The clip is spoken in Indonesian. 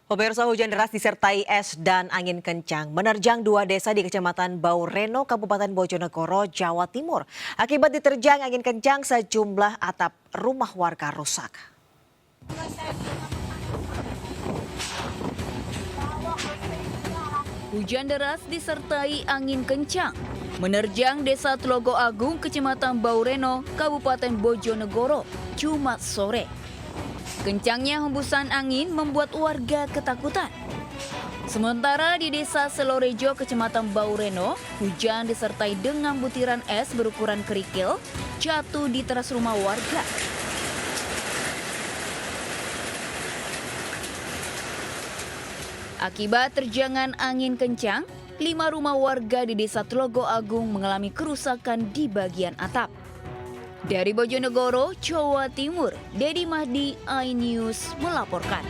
Pemirsa, hujan deras disertai es dan angin kencang menerjang dua desa di Kecamatan Baureno, Kabupaten Bojonegoro, Jawa Timur. Akibat diterjang angin kencang, sejumlah atap rumah warga rusak. Hujan deras disertai angin kencang menerjang Desa Tlogo Agung, Kecamatan Baureno, Kabupaten Bojonegoro, Jumat sore. Kencangnya hembusan angin membuat warga ketakutan. Sementara di Desa Selorejo, Kecamatan Baureno, hujan disertai dengan butiran es berukuran kerikil jatuh di teras rumah warga. Akibat terjangan angin kencang, 5 rumah warga di Desa Tlogo Agung mengalami kerusakan di bagian atap. Dari Bojonegoro, Jawa Timur, Dedi Mahdi, iNews melaporkan.